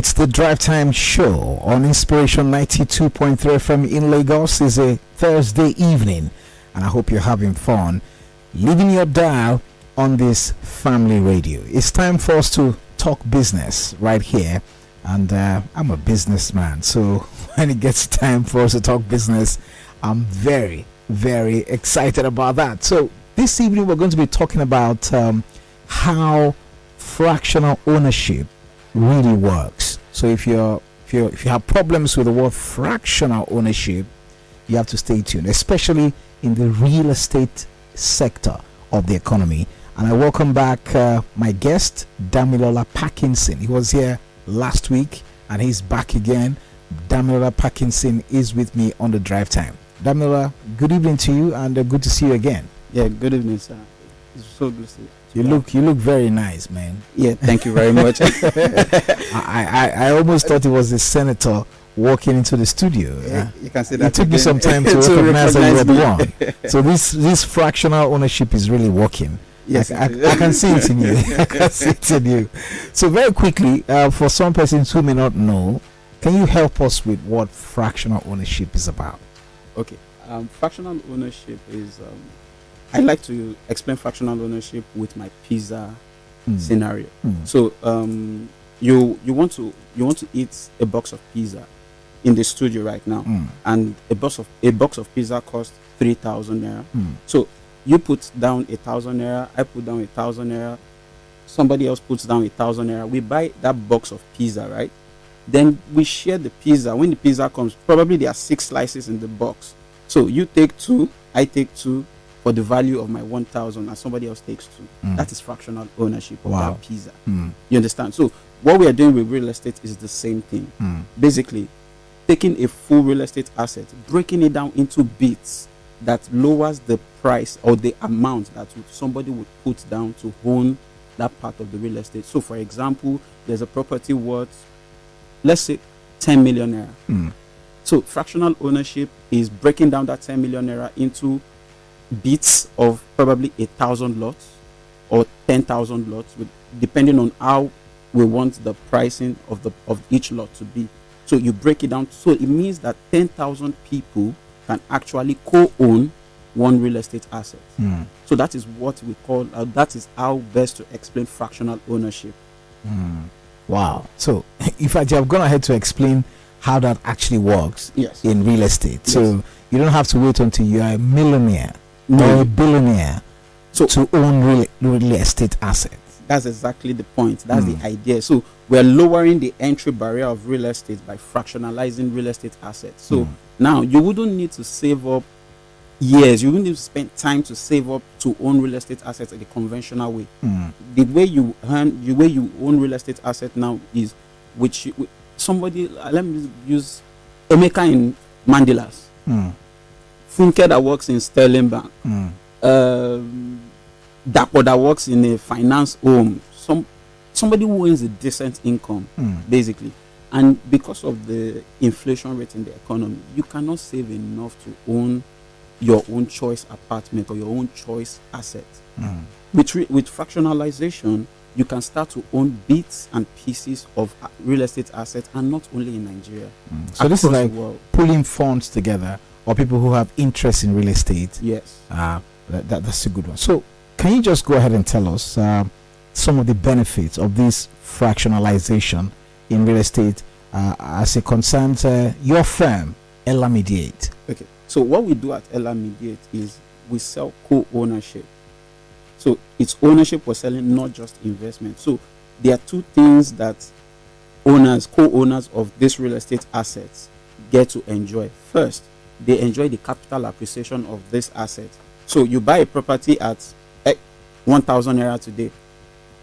It's the Drive Time Show on Inspiration 92.3 FM in Lagos. It's a Thursday evening, and I hope you're having fun leaving your dial on this family radio. It's time for us to talk business right here, and I'm a businessman, so when it gets time for us to talk business, I'm very, very excited about that. So this evening we're going to be talking about how fractional ownership really works. So if you have problems with the word fractional ownership, you have to stay tuned, especially in the real estate sector of the economy. And I welcome back my guest, Damilola Parkinson. He was here last week and he's back again. Damilola Parkinson is with me on the Drive Time. Damilola, good evening to you, and good to see you again. Yeah, good evening, sir. It's so good to see you. You look very nice, man. Yeah, thank you very much. I almost thought it was a senator walking into the studio. You can see that. It took me some time to recognize that you were the one. So this fractional ownership is really working. Yes, I can see it in you. I can see it in you. So very quickly, for some persons who may not know, can you help us with what fractional ownership is about? Okay. Fractional ownership is. I like to explain fractional ownership with my pizza scenario. So you want to eat a box of pizza in the studio right now, and a box of pizza costs 3,000 naira. So you put down 1,000 naira, I put down 1,000 naira, somebody else puts down 1,000 naira. We buy that box of pizza, right? Then we share the pizza. When the pizza comes, probably there are 6 slices in the box. So you take 2, I take 2. For the value of my 1,000, and somebody else takes 2. That is fractional ownership of that pizza. You understand? So what we are doing with real estate is the same thing. Basically, taking a full real estate asset, breaking it down into bits that lowers the price or the amount that somebody would put down to own that part of the real estate. So for example, there's a property worth, let's say, 10 million naira. So fractional ownership is breaking down that 10 million naira into bits of probably 1,000 lots or 10,000 lots, depending on how we want the pricing of each lot to be. So you break it down. So it means that 10,000 people can actually co-own one real estate asset. So that is what we call. That is how best to explain fractional ownership. Wow. So if I have gone ahead to explain how that actually works in real estate, so you don't have to wait until you are a millionaire or a billionaire to own real estate assets. That's exactly the point. That's the idea. So we're lowering the entry barrier of real estate by fractionalizing real estate assets. So now you wouldn't need to save up years. You wouldn't need to spend time to save up to own real estate assets in the conventional way. The way you own real estate asset now is somebody. Let me use Emeka in Mandilas. Funke that works in Sterling Bank, Dapo that works in a finance home, somebody who earns a decent income, basically. And because of the inflation rate in the economy, you cannot save enough to own your own choice apartment or your own choice asset. With fractionalization, you can start to own bits and pieces of real estate assets, and not only in Nigeria. So this is like pulling funds together, or people who have interest in real estate. Yes. That's a good one. So can you just go ahead and tell us some of the benefits of this fractionalization in real estate as it concerns your firm, Ellamediate? Okay. So what we do at Ellamediate is we sell co-ownership. So it's ownership we're selling, not just investment. So there are 2 things that co-owners of this real estate assets get to enjoy. First, they enjoy the capital appreciation of this asset. So you buy a property at 1,000 naira today.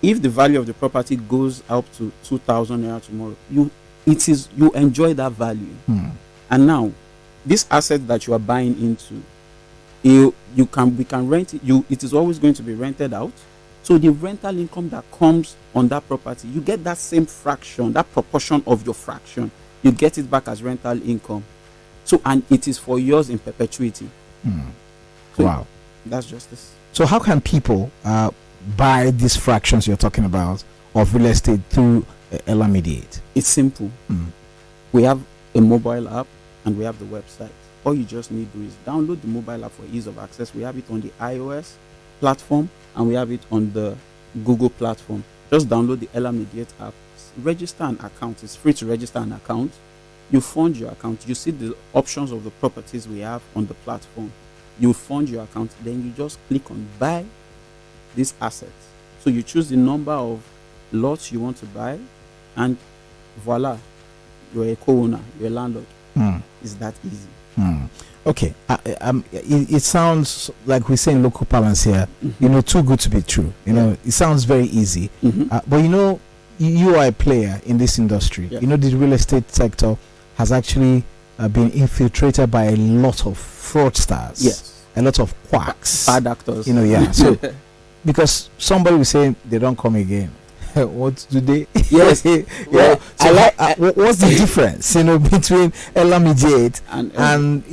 If the value of the property goes up to 2,000 naira tomorrow, you enjoy that value. And now, this asset that you are buying into, we can rent it. It is always going to be rented out. So the rental income that comes on that property, you get that same fraction, that proportion of your fraction. You get it back as rental income. So, and it is for yours in perpetuity. So wow. That's just this. So how can people buy these fractions you're talking about of real estate through Ellamediate? It's simple. We have a mobile app and we have the website. All you just need to do is download the mobile app for ease of access. We have it on the iOS platform and we have it on the Google platform. Just download the Ellamediate app, register an account. It's free to register an account. You fund your account. You see the options of the properties we have on the platform. You fund your account, then you just click on buy this asset. So you choose the number of lots you want to buy, and voila, you're a co-owner, you're a landlord. It's that easy. Okay, it sounds like we say in local parlance here, too good to be true. It sounds very easy. But you are a player in this industry. Yeah. The real estate sector has actually been infiltrated by a lot of fraudsters. Yes. A lot of quacks. Bad actors. So, because somebody will say they don't come again. What do they? Yes. Yeah. So what's the difference, between Ellamediate and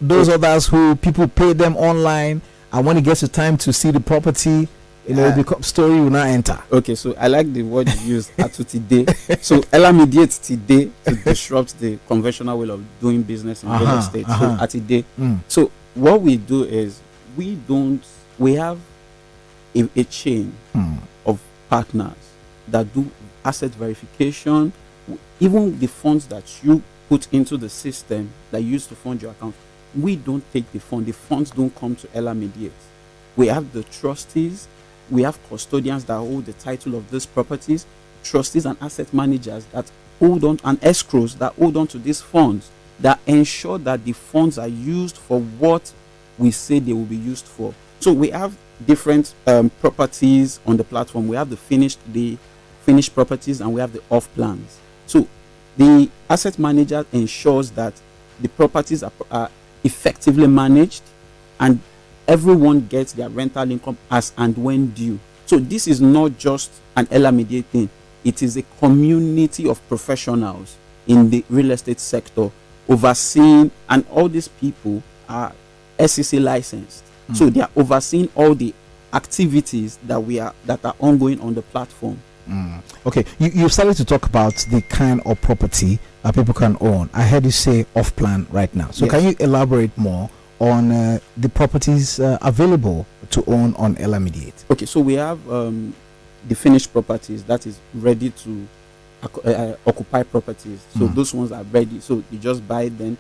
those others who people pay them online, and when it gets to time to see the property, the story will not enter. Okay, so I like the word you use, atu today. So Ellamediate today to disrupt the conventional way of doing business in real estate. So at today, so what we do is we have a chain of partners that do asset verification. Even the funds that you put into the system that you use to fund your account, we don't take the funds don't come to Ellamediate. We have the trustees, we have custodians that hold the title of these properties, trustees and asset managers that hold on, and escrows that hold on to these funds, that ensure that the funds are used for what we say they will be used for. So we have different properties on the platform. We have the finished properties and we have the off plans. So the asset manager ensures that the properties are effectively managed and everyone gets their rental income as and when due. So this is not just an Ellamediate thing. It is a community of professionals in the real estate sector overseeing, and all these people are SEC licensed. So they are overseeing all the activities that are ongoing on the platform. Okay, you started to talk about the kind of property that people can own. I heard you say off plan right now. So can you elaborate more on the properties available to own on Ellamediate? Okay, so we have the finished properties that is ready to occupy properties. So those ones are ready. So you just buy them,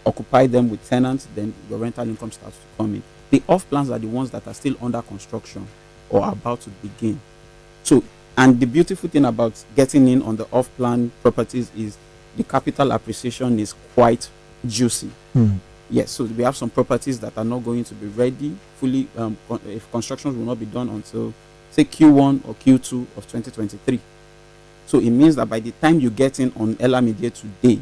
occupy them with tenants, then your rental income starts to come in. The off plans are the ones that are still under construction or about to begin. So, and the beautiful thing about getting in on the off plan properties is the capital appreciation is quite juicy. Yes, so we have some properties that are not going to be ready fully, if construction will not be done until say Q1 or Q2 of 2023. So it means that by the time you get in on Ellamediate today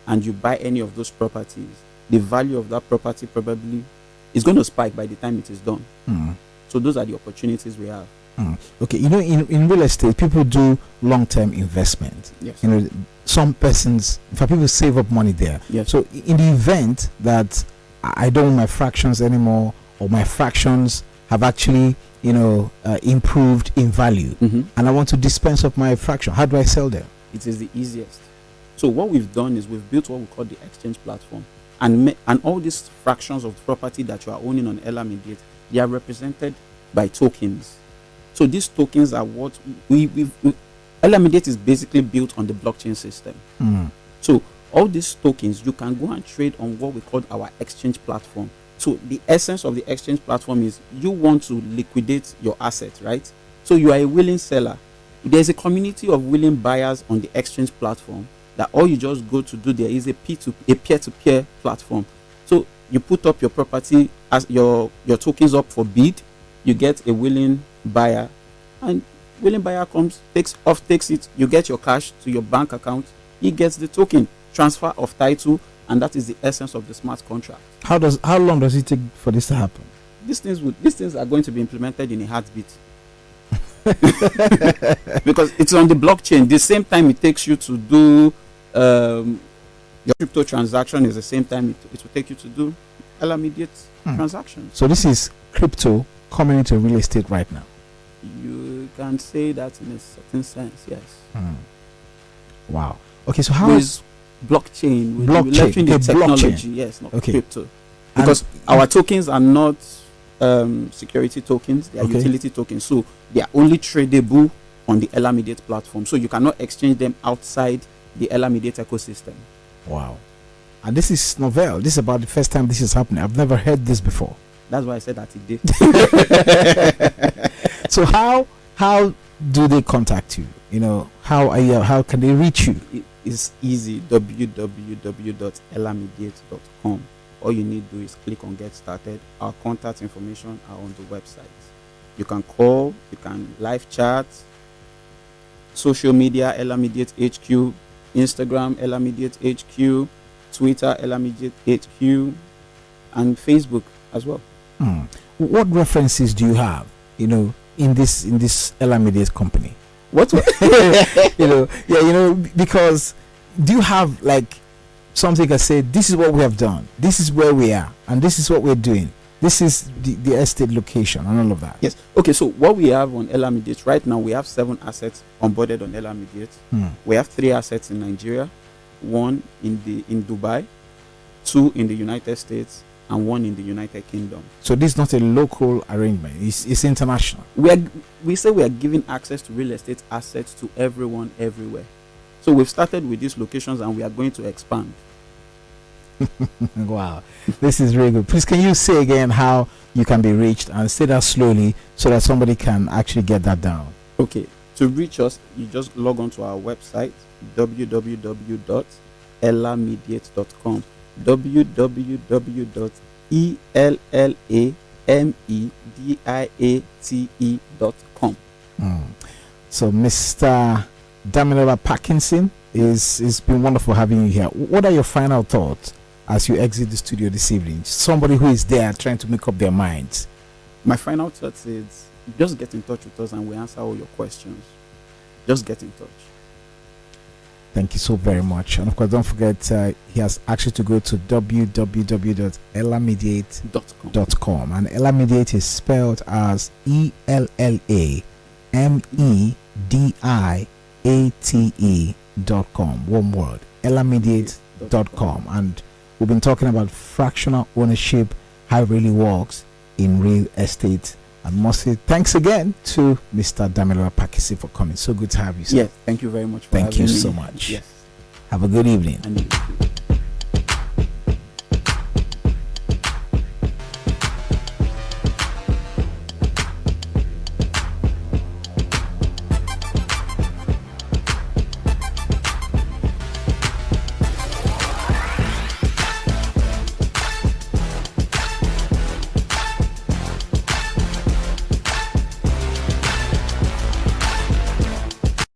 and you buy any of those properties, the value of that property probably is going to spike by the time it is done. So those are the opportunities we have. Okay, in real estate, people do long-term investment. Yes. Some persons, in fact, people save up money there. Yes. So in the event that I don't own my fractions anymore, or my fractions have actually, improved in value, and I want to dispense of my fraction, how do I sell them? It is the easiest. So what we've done is we've built what we call the exchange platform, and all these fractions of property that you are owning on Ellamediate, they are represented by tokens. So these tokens are what Ellamediate is basically built on the blockchain system. So all these tokens, you can go and trade on what we call our exchange platform. So the essence of the exchange platform is you want to liquidate your assets, right? So you are a willing seller. There's a community of willing buyers on the exchange platform that all you just go to do there is a peer-to-peer platform. So you put up your property as your tokens up for bid, you get a willing buyer, and willing buyer comes, takes it, you get your cash to your bank account, he gets the token, transfer of title, and that is the essence of the smart contract. How long does it take for this to happen? These things are going to be implemented in a heartbeat. Because it's on the blockchain. The same time it takes you to do your crypto transaction is the same time it will take you to do Ellamediate transactions. So this is crypto coming into real estate right now. You can say that in a certain sense, yes. Wow. Okay, so how is blockchain? Leveraging the technology, yes, not crypto. Because our tokens are not security tokens; they are utility tokens. So they are only tradable on the Ellamediate platform. So you cannot exchange them outside the Ellamediate ecosystem. Wow. And this is novel. This is about the first time this is happening. I've never heard this before. That's why I said that it did. So how do they contact you? You know, how can they reach you? It's easy. www.ellamediate.com. All you need to do is click on get started. Our contact information are on the website. You can call, you can live chat, social media Ellamediate HQ, Instagram Ellamediate HQ, Twitter Ellamediate HQ, and Facebook as well. What references do you have, you know, in this Ellamediate company? What because do you have like something that say this is what we have done, this is where we are, and this is what we're doing, this is the estate location and all of that? Yes. Okay, so what we have on Ellamediate right now, we have 7 assets onboarded on Ellamediate. We have 3 assets in Nigeria, 1 in Dubai, 2 in the United States, and 1 in the United Kingdom. So this is not a local arrangement, it's international. We say we are giving access to real estate assets to everyone everywhere. So we've started with these locations and we are going to expand. Wow, this is really good. Please, can you say again how you can be reached, and say that slowly so that somebody can actually get that down? Okay, to reach us, you just log on to our website, www.ellamediate.com, www.ellamediate.com. So Mr. Damilola Parkinson, it's been wonderful having you here. What are your final thoughts as you exit the studio this evening? Somebody who is there trying to make up their minds. My final thoughts is just get in touch with us and we answer all your questions. Just get in touch. Thank you so very much. And of course, don't forget, he has actually to go to www.ellamediate.com. And Ellamediate is spelled as ELLAMEDIATE.com. One word, Ellamediate.com. And we've been talking about fractional ownership, how it really works in real estate. And mostly, thanks again to Mr. Damilola Parkinson for coming. So good to have you, sir. Yes, thank you very much for having me. Thank you so much. Yes. Have a good evening. And you.